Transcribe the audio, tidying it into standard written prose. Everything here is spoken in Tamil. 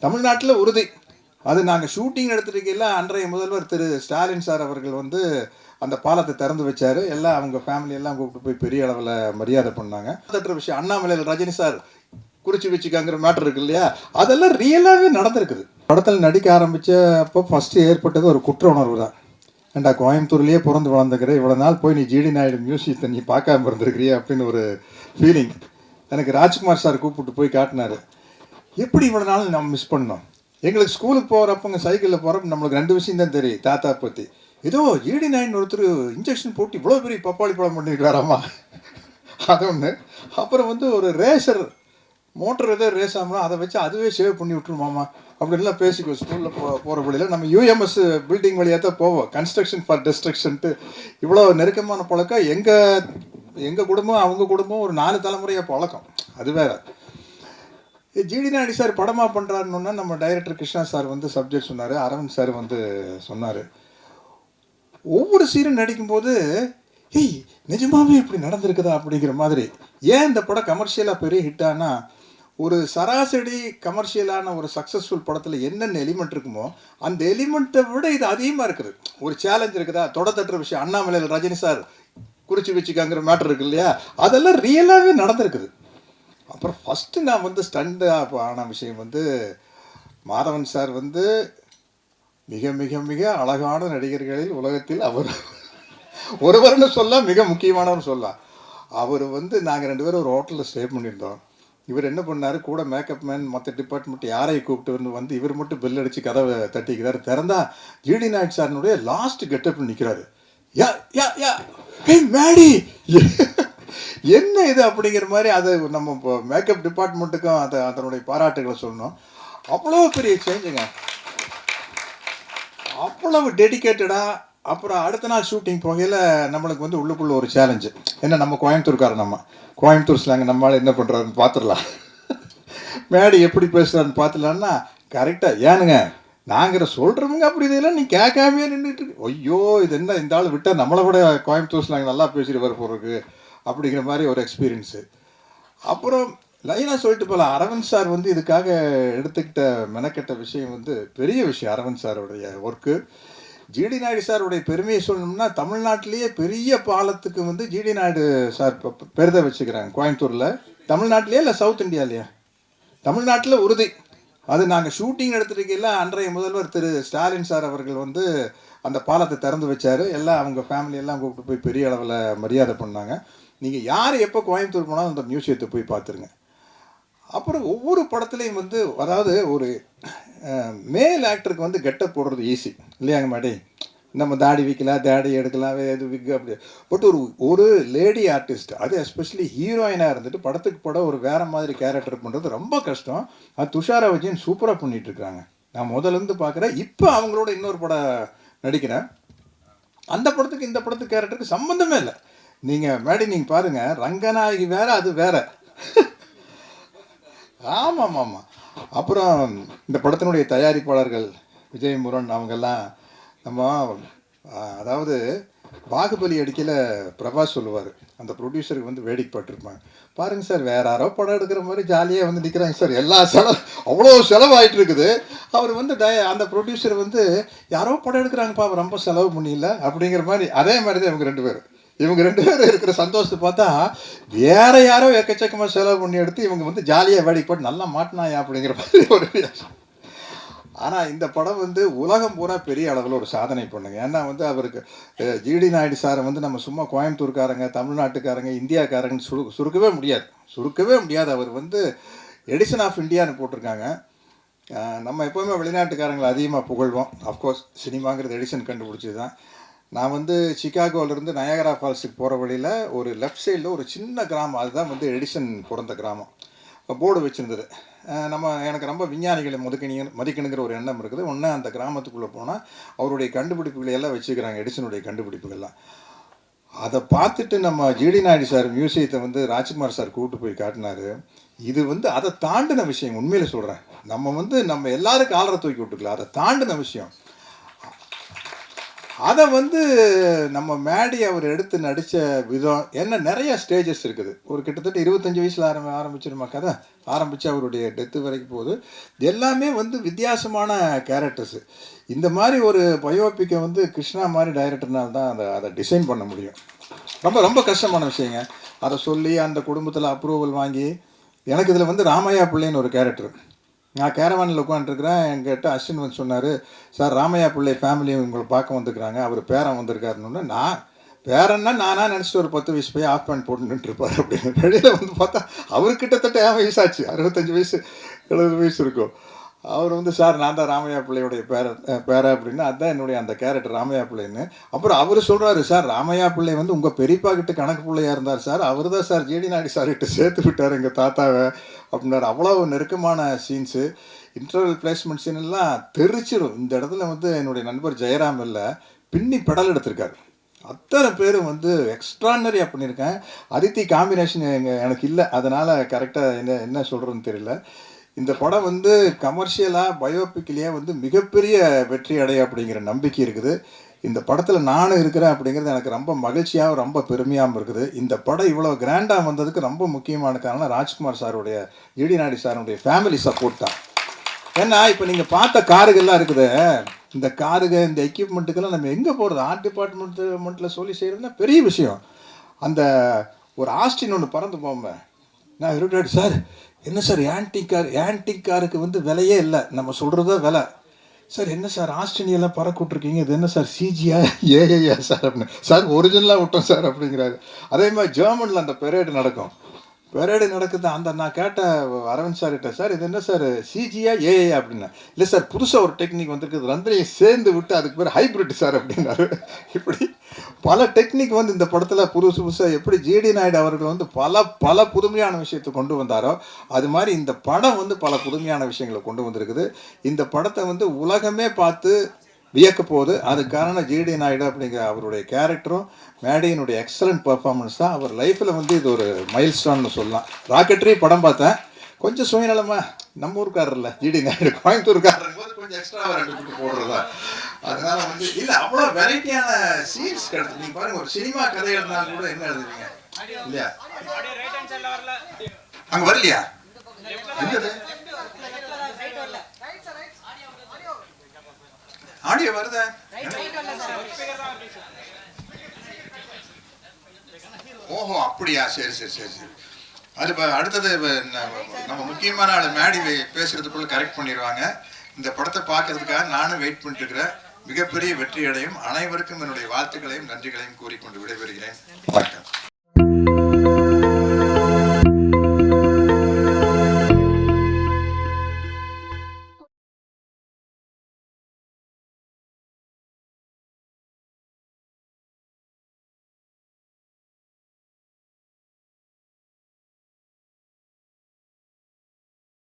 தமிழ்நாட்டில் உறுதி. அது நாங்கள் ஷூட்டிங் எடுத்துருக்கையில் அன்றைய முதல்வர் திரு ஸ்டாலின் சார் அவர்கள் வந்து அந்த பாலத்தை திறந்து வச்சார். எல்லாம் அவங்க ஃபேமிலி எல்லாம் கூப்பிட்டு போய் பெரிய அளவில் மரியாதை பண்ணாங்க. தட்டுற விஷயம் அண்ணாமலையில் ரஜினி சார் குறிச்சி வச்சுக்காங்கிற மேட்டர் இருக்கு இல்லையா, அதெல்லாம் ரியலாகவே நடந்திருக்குது. படத்தில் நடிக்க ஆரம்பித்த அப்போ ஃபஸ்ட்டு ஏற்பட்டது ஒரு குற்ற உணர்வு தான். ஏண்டா கோயம்புத்தூர்லேயே பிறந்து வளர்ந்துக்கிற, இவ்வளோ நாள் போய் நீ ஜிடி நாயுடு மியூசியத்தை நீ பார்க்காம இருந்திருக்கிறிய அப்படின்னு ஒரு ஃபீலிங். எனக்கு ராஜ்குமார் சார் கூப்பிட்டு போய் காட்டினார். எப்படி இவ்வளோ நாள் நம்ம மிஸ் பண்ணோம். எங்களுக்கு ஸ்கூலுக்கு போகிறப்பங்க சைக்கிளில் போகிறப்ப நம்மளுக்கு 2 விஷயம் தான் தெரியும் தாத்தா பற்றி. ஏதோ ஜிடி நாயுடு ஒருத்தர் இன்ஜெக்ஷன் போட்டு இவ்வளோ பெரிய பப்பாளி பழம் பண்ணியிருக்காராமா, அது ஒன்று. அப்புறம் வந்து ஒரு ரேசர் மோட்டர் ஏதோ ரேஸ் ஆகணும், அதை வச்சு அதுவே சேவ் பண்ணி விட்டுருமாமா அப்படின்லாம் பேசிக்குவோம். ஸ்கூலில் போகிற வழியில் நம்ம யூஎம்எஸ் பில்டிங் வழியாக தான் போவோம். கன்ஸ்ட்ரக்ஷன் ஃபார் டிஸ்ட்ரக்ஷன்ட்டு இவ்வளோ நெருக்கமான பழக்கம். எங்கள் குடும்பம் அவங்க குடும்பம் ஒரு 4 தலைமுறையாக பழக்கம். அது வேற. ஜிடி நாயுடு சார் படமாக பண்ணுறாருன்னா நம்ம டைரக்டர் கிருஷ்ணா சார் வந்து சப்ஜெக்ட் சொன்னார், அரவிந்த் சார் வந்து சொன்னார். ஒவ்வொரு சீரும் நடிக்கும்போது ஏய் நிஜமாவே இப்படி நடந்திருக்குதா அப்படிங்கிற மாதிரி. ஏன் இந்த படம் கமர்ஷியலாக பெரிய ஹிட்டானா, ஒரு சராசரி கமர்ஷியலான ஒரு சக்ஸஸ்ஃபுல் படத்தில் என்னென்ன எலிமெண்ட் இருக்குமோ அந்த எலிமெண்ட்டை விட இது அதிகமாக இருக்குது. ஒரு சேலஞ்ச் இருக்குதா, தட்டுற விஷயம் அண்ணாமலையில் ரஜினி சார் குறிச்சி வச்சுக்காங்கிற மேட்டர் இருக்கு இல்லையா, அதெல்லாம் ரியலாகவே நடந்திருக்குது. அப்புறம் ஃபஸ்ட்டு நான் வந்து ஸ்டண்ட் ஆன விஷயம் வந்து மாதவன் சார் வந்து மிக மிக மிக அழகான நடிகர்களில் உலகத்தில் அவர் ஒருவர்னு சொல்ல, மிக முக்கியமானவர் சொல்ல. அவர் வந்து நாங்கள் 2 பேரும் ஒரு ஹோட்டலில் ஸ்டே பண்ணியிருந்தோம். இவர் என்ன பண்ணார், கூட மேக்கப் மேன் மற்ற டிபார்ட்மெண்ட் யாரையும் கூப்பிட்டு வந்து இவர் மட்டும் பெல் அடித்து கதவை தட்டிக்கிறார். திறந்தா ஜிடி நாயுடு சார்னுடைய லாஸ்ட் கெட்டப் நிற்கிறாரு. யா யா யா ஏய் மேடி என்ன இது அப்படிங்கிற மாதிரி. அது நம்ம இப்போ மேக்கப் டிபார்ட்மெண்ட்டுக்கும் அதனுடைய பாராட்டுகளை சொல்லணும். அவ்வளோ பெரிய சேஞ்சுங்க, அவ்வளவு டெடிக்கேட்டடாக. அப்புறம் அடுத்த நாள் ஷூட்டிங் போகையில் நம்மளுக்கு வந்து உள்ளுக்குள்ளே ஒரு சேலஞ்சு. என்ன, நம்ம கோயம்புத்தூர்காரன், நம்ம கோயம்புத்தூர் ஸ்லாங் நம்மளால் என்ன பண்ணுறாருன்னு பார்த்துடலாம், மேடி எப்படி பேசுகிறாருன்னு பார்த்துடலான்னா கரெக்டாக ஏனுங்க நாங்கள் சொல்கிறவங்க அப்படி இதெல்லாம் நீ கேட்காமே நின்றுட்டு இருக்கு. ஐயோ இது என்ன, இந்த ஆள் விட்டால் நம்மளை விட கோயம்புத்தூர் ஸ்லாங் நல்லா பேசிட்டு வர போகிறதுக்கு அப்படிங்கிற மாதிரி ஒரு எக்ஸ்பீரியன்ஸு. அப்புறம் லைனாக சொல்லிட்டு போகலாம். அரவிந்த் சார் வந்து இதுக்காக எடுத்துக்கிட்ட மெனக்கெட்ட விஷயம் வந்து பெரிய விஷயம். அரவிந்த் சாரோடைய ஒர்க்கு. ஜிடி நாயுடு சாருடைய பெருமையை சொல்லணும்னா தமிழ்நாட்டிலேயே பெரிய பாலத்துக்கு வந்து ஜிடி நாயுடு சார் பெருதை வச்சுக்கிறாங்க கோயம்புத்தூரில். தமிழ்நாட்டிலேயே இல்லை சவுத் இந்தியாவிலையா? தமிழ்நாட்டில் உறுதி. அது நாங்கள் ஷூட்டிங் எடுத்துருக்கையில் அன்றைய முதல்வர் திரு ஸ்டாலின் சார் அவர்கள் வந்து அந்த பாலத்தை திறந்து வச்சார். எல்லாம் அவங்க ஃபேமிலி எல்லாம் கூப்பிட்டு போய் பெரிய அளவில் மரியாதை பண்ணாங்க. நீங்கள் யார் எப்போ கோயம்புத்தூர் போனாலும் அந்த மியூசியத்தை போய் பார்த்துருங்க. அப்புறம் ஒவ்வொரு படத்துலையும் வந்து, அதாவது ஒரு மேல் ஆக்டருக்கு வந்து கெட்டப் போடுறது ஈஸி இல்லையாங்க மாடி, நம்ம தாடி வைக்கலாம், தாடி எடுக்கலாம், இது விக்கு அப்படி. பட் ஒரு லேடி ஆர்டிஸ்ட், அது எஸ்பெஷலி ஹீரோயினாக இருந்துட்டு படத்துக்கு படம் ஒரு வேறு மாதிரி கேரக்டர் பண்ணுறது ரொம்ப கஷ்டம். அது துஷாரா விஜயன் சூப்பராக பண்ணிகிட்ருக்காங்க. நான் முதலேருந்து பார்க்குறேன். இப்போ அவங்களோட இன்னொரு படம் நடிக்கிறேன். அந்த படத்துக்கு இந்த படத்துக்கு கேரக்டருக்கு சம்மந்தமே இல்லை. நீங்கள் மேடி நீங்கள் பாருங்கள், ரங்கநாயகி வேறு, அது வேறு. ஆமாம் ஆமாம். அப்புறம் இந்த படத்தினுடைய தயாரிப்பாளர்கள் விஜய் முருகன் அவங்கெல்லாம் நம்ம அதாவது பாகுபலி அடிக்கல பிரபாஸ் சொல்லுவார், அந்த ப்ரொடியூசருக்கு வந்து வேடிக்கை பட்டிருப்பாங்க. பாருங்கள் சார், வேற யாரோ படம் எடுக்கிற மாதிரி ஜாலியாக வந்து நிற்கிறாங்க சார், எல்லா அவ்வளோ செலவாயிட்டு இருக்குது. அவர் வந்து அந்த ப்ரொடியூசர் வந்து யாரோ படம் எடுக்கிறாங்கப்பா, அவர் ரொம்ப செலவு பண்ணியில்ல அப்படிங்கிற மாதிரி. அதே மாதிரி தான் இவங்க ரெண்டு பேரும் இருக்கிற சந்தோஷத்தை பார்த்தா வேற யாரோ எக்கச்சக்கமாக செலவு பண்ணி எடுத்து இவங்க வந்து ஜாலியாக வேடிக்கை போட்டு நல்லா மாட்டினாயா அப்படிங்கிற மாதிரி ஒரு. ஆனால் இந்த படம் வந்து உலகம் பூரா பெரிய அளவில் ஒரு சாதனை பண்ணுங்க. ஏன்னா வந்து அவருக்கு ஜிடி நாயுடு சாரை வந்து நம்ம சும்மா கோயம்புத்தூர்காரங்க, தமிழ்நாட்டுக்காரங்க, இந்தியாக்காரங்கன்னு சுருக்கவே முடியாது. அவர் வந்து எடிசன் ஆஃப் இந்தியான்னு போட்டிருக்காங்க. நம்ம எப்போவுமே வெளிநாட்டுக்காரங்களை அதிகமாக புகழ்வோம். அஃப்கோர்ஸ் சினிமாங்கிறது எடிசன் கண்டுபிடிச்சது தான். நான் வந்து சிகாகோவிலேருந்து நயாகரா ஃபால்ஸுக்கு போகிற வழியில் ஒரு லெஃப்ட் சைடில் ஒரு சின்ன கிராமம், அதுதான் வந்து எடிசன் பிறந்த கிராமம். போர்டு வச்சுருந்தது. எனக்கு ரொம்ப விஞ்ஞானிகளை மதிக்கணுங்கிற ஒரு எண்ணம் இருக்குது. ஒன்று அந்த கிராமத்துக்குள்ளே போனால் அவருடைய கண்டுபிடிப்புகளை எல்லாம் வச்சுக்கிறாங்க, எடிசனுடைய கண்டுபிடிப்புகள்லாம். அதை பார்த்துட்டு நம்ம ஜிடி நாயுடு சார் மியூசியத்தை வந்து ராஜ்குமார் சார் கூப்பிட்டு போய் காட்டினார். இது வந்து அதை தாண்டின விஷயம். உண்மையில் சொல்கிறேன், நம்ம வந்து நம்ம எல்லாருக்கும் ஆளரை தூக்கி விட்டுக்கலாம், அதை தாண்டின விஷயம். அதை வந்து நம்ம மேடி அவர் எடுத்து நடித்த விதம் என்ன, நிறைய ஸ்டேஜஸ் இருக்குது. ஒரு கிட்டத்தட்ட 25 வயசில் ஆரம்பிச்சிருமா கதை, ஆரம்பித்து அவருடைய டெத்து வரைக்கும் போகுது. எல்லாமே வந்து வித்தியாசமான கேரக்டர்ஸு. இந்த மாதிரி ஒரு பயோபிக்கை வந்து கிருஷ்ணா மாதிரி டைரக்டர்னால தான் அதை டிசைன் பண்ண முடியும். ரொம்ப ரொம்ப கஷ்டமான விஷயங்க. அதை சொல்லி அந்த குடும்பத்தில் அப்ரூவல் வாங்கி, எனக்கு இதில் வந்து ராமையா பிள்ளைன்னு ஒரு கேரக்டர். நான் கேரவானில் உட்காந்துருக்குறேன். என்கிட்ட அஸ்வின் வந்து சொன்னார், சார் ராமையா பிள்ளை ஃபேமிலி உங்களை பார்க்க வந்துருக்குறாங்க, அவர் பேரன் வந்திருக்காருன்னு. நான் பேரன்னா நானாக நினச்சிட்டு ஒரு 10 வயசு போய் ஆஃப் பேண்ட் போட்டு நின்றுருப்பார் அப்படின்னு. வெளியில் வந்து பார்த்தா அவர் கிட்டத்தட்ட என் வயசாச்சு, 65 வயசு 70 வயசு இருக்கும். அவர் வந்து, சார் நான் தான் ராமையா பிள்ளையுடைய பேர அப்படின்னு. அதுதான் என்னுடைய அந்த கேரக்டர் ராமையா பிள்ளைன்னு. அப்புறம் அவர் சொல்கிறாரு, சார் ராமையா பிள்ளை வந்து உங்கள் பெரியப்பா கிட்ட கணக்கு பிள்ளையாக இருந்தார் சார், அவர் தான் சார் ஜிடி நாயுடு சார் கிட்ட சேர்த்து விட்டார் எங்கள் தாத்தாவை அப்படின்னாரு. அவ்வளோ நெருக்கமான சீன்ஸு, இன்டர்வல் பிளேஸ்மெண்ட் சீன் எல்லாம் தெரிச்சிடும். இந்த இடத்துல வந்து என்னுடைய நண்பர் ஜெயராம் இல்லை, பின்னி பெடல் எடுத்திருக்காரு. அத்தனை பேரும் வந்து எக்ஸ்ட்ரானரியாக பண்ணியிருக்கேன். அதித்தி காம்பினேஷன் எனக்கு இல்லை, அதனால் கரெக்டாக என்ன சொல்கிறதுன்னு தெரியல. இந்த படம் வந்து கமர்ஷியலாக பயோபிக்லேயே வந்து மிகப்பெரிய வெற்றி அடைய அப்படிங்கிற நம்பிக்கை இருக்குது. இந்த படத்தில் நானும் இருக்கிறேன் அப்படிங்கிறது எனக்கு ரொம்ப மகிழ்ச்சியாகவும் ரொம்ப பெருமையாகவும் இருக்குது. இந்த படம் இவ்வளோ கிராண்டாக வந்ததுக்கு ரொம்ப முக்கியமான காரணம் ராஜ்குமார் சாருடைய, ஜிடி நாயுடு சாருடைய ஃபேமிலி சப்போர்ட் தான். ஏன்னா இப்போ நீங்கள் பார்த்த காருகள்லாம் இருக்குது, இந்த காருங்க இந்த எக்யூப்மெண்ட்டுக்கெல்லாம் நம்ம எங்கே போகிறது, ஆர்ட் டிபார்ட்மெண்ட்டில் சொல்லி செய்கிறதுனா பெரிய விஷயம். அந்த ஒரு ஆஸ்டின் ஒன்று பறந்து போகும்போது நான் இருட்டாடு, சார் என்ன சார் ஆன்டிக் காருக்கு வந்து விலையே இல்லை, நம்ம சொல்கிறதா விலை. சார் என்ன சார் ஆஸ்திரேலியெல்லாம் பறக்க விட்ருக்கீங்க, இது என்ன சார் சிஜியா ஏஐயா சார் அப்படின்னு. சார் ஒரிஜினலாக விட்டோம் சார் அப்படிங்கிறாரு. அதே மாதிரி ஜெர்மனில் அந்த பெரேடு நடக்கும், பெரேடு நடக்குது. அந்த நான் கேட்ட அரவிந்த் சார்கிட்ட, சார் இது என்ன சார் சிஜியா ஏஐயா அப்படின்னா, இல்லை சார் புதுசாக ஒரு டெக்னிக் வந்துருக்குது, ரெண்டையும் சேர்ந்து விட்டு அதுக்கு பேர் ஹைப்ரிட் சார் அப்படின்னாரு. இப்படி பல டெக்னிக் வந்து இந்த படத்தில் புதுசாக எப்படி ஜிடி நாயுடு அவர்கள் வந்து பல புதுமையான விஷயத்தை கொண்டு வந்தாரோ, அது மாதிரி இந்த படம் வந்து பல புதுமையான விஷயங்களை கொண்டு வந்திருக்குது. இந்த படத்தை வந்து உலகமே பார்த்து வியக்க போகுது. அதுக்கு காரணம் ஜிடி நாயுடு அப்படிங்கிற அவருடைய கேரக்டரும் மேடியினுடைய எக்ஸலண்ட் பர்ஃபார்மன்ஸ் தான். அவர் லைஃப்பில் வந்து இது ஒரு மைல் ஸ்டோன்னு சொல்லலாம். ராக்கெட்ரி படம் பார்த்தேன், கொஞ்சம் சுயநலமாக நம்ம ஊருக்காரர் இல்லை ஜிடி நாயுடு, கோயம்புத்தூர்காரருக்கு போது கொஞ்சம் எக்ஸ்ட்ரா 2 குட்டி போடுறதா. அதனால வந்து இல்லை அவ்வளோ வெரைட்டியான சீன்ஸ் கிடையாது. நீங்கள் பாருங்கள், ஒரு சினிமா கதை எழுதினாலும் கூட என்ன எழுதுவீங்க இல்லையா, அங்கே வரலையா ஆடியோ வருதா? ஓஹோ அப்படியா, சரி சரி சரி சரி. அது அடுத்தது நம்ம முக்கியமான ஆள் மேடி பேசுறதுக்குள்ள கரெக்ட் பண்ணிடுவாங்க. இந்த படத்தை பார்க்கறதுக்காக நானும் வெயிட் பண்ணிட்டு இருக்கிறேன். மிகப்பெரிய வெற்றி அடையும். அனைவருக்கும் என்னுடைய வாழ்த்துக்களையும் நன்றிகளையும் கூறிக்கொண்டு விடைபெறுகிறேன். வணக்கம்.